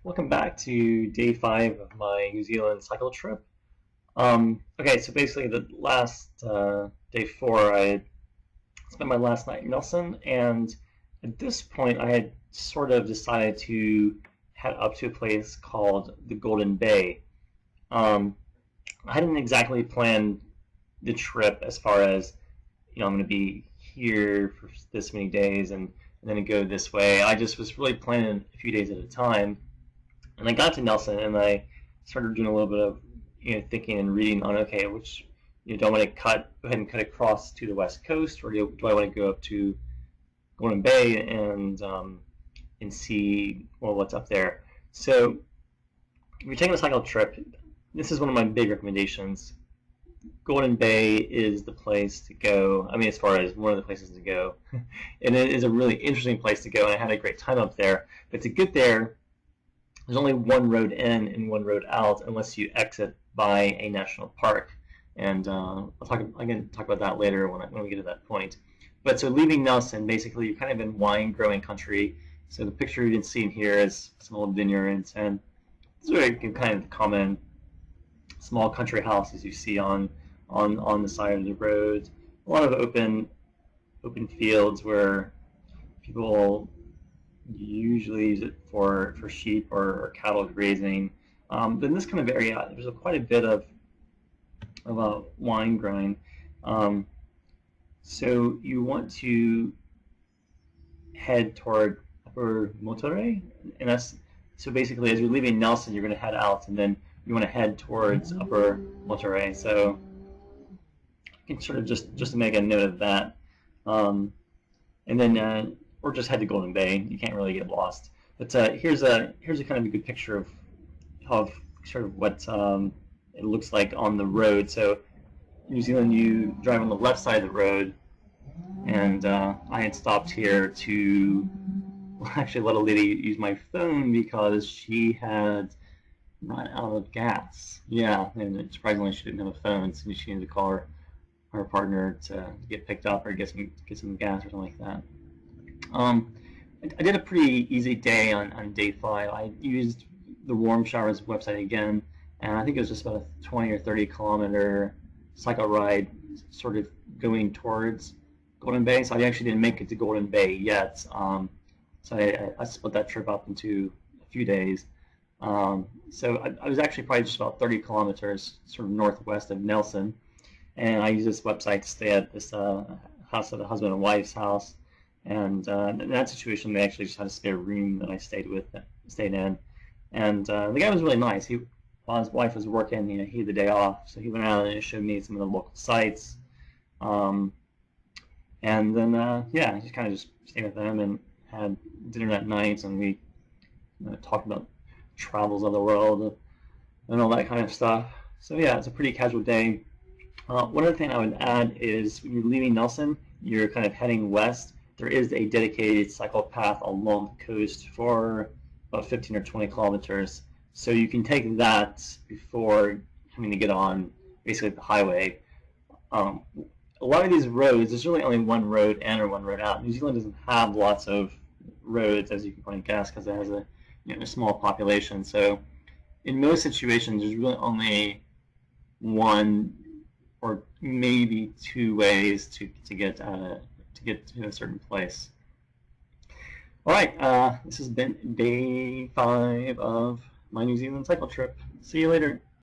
Welcome back to day 5 of my New Zealand cycle trip. Okay, so basically the last day 4, I spent my last night in Nelson, and at this point I had sort of decided to head up to a place called the Golden Bay. Um, I hadn't exactly planned the trip as far as, I'm going to be here for this many days and then go this way. I just was really planning a few days at a time. And I got to Nelson and I started doing a little bit of thinking and reading on okay, which do I want to go ahead and cut across to the west coast, or do I want to go up to Golden Bay and see what's up there. So if you're taking a cycle trip, this is one of my big recommendations. Golden Bay is the place to go. I mean, as far as one of the places to go, and it is a really interesting place to go. And I had a great time up there. But to get there, there's only one road in and one road out unless you exit by a national park. And I'm going to talk about that later when we get to that point. But so leaving Nelson, basically you're kind of in wine growing country. So the picture you can see in here is some old vineyards, and these are kind of the common small country houses you see on the side of the road. A lot of open fields where people usually use it for sheep or cattle grazing. But in this kind of area, there's quite a bit of wine growing. So you want to head toward Upper Moutere, and that's so basically as you're leaving Nelson, you're going to head out, and then you want to head towards Upper Moutere. So you can sort of just to make a note of that, and then or just head to Golden Bay. You can't really get lost. But here's a kind of a good picture of sort of what it looks like on the road. So in New Zealand, you drive on the left side of the road, and I had stopped here to actually let a lady use my phone because she had run out of gas. Yeah, and surprisingly, she didn't have a phone, so she needed to call her partner to get picked up or get some gas or something like that. I did a pretty easy day on day 5. I used the Warm Showers website again, and I think it was just about a 20 or 30 kilometer cycle ride, sort of going towards Golden Bay. So I actually didn't make it to Golden Bay yet. So I split that trip up into a few days. So I was actually probably just about 30 kilometers sort of northwest of Nelson, and I used this website to stay at this house of the husband and wife's house. And in that situation, they actually just had a spare room that I stayed in. And the guy was really nice. While his wife was working, he had the day off, so he went out and showed me some of the local sites. And then yeah, just kind of stayed with them and had dinner that night, and we talked about travels of the world and all that kind of stuff. So yeah, it's a pretty casual day. One other thing I would add is when you're leaving Nelson, you're kind of heading west. There is a dedicated cycle path along the coast for about 15 or 20 kilometers. So you can take that before having to get on basically the highway. A lot of these roads, there's really only one road in or one road out. New Zealand doesn't have lots of roads, as you can probably guess, because it has a small population. So in most situations, there's really only one or maybe two ways to get to a certain place. All right, this has been day 5 of my New Zealand cycle trip. See you later.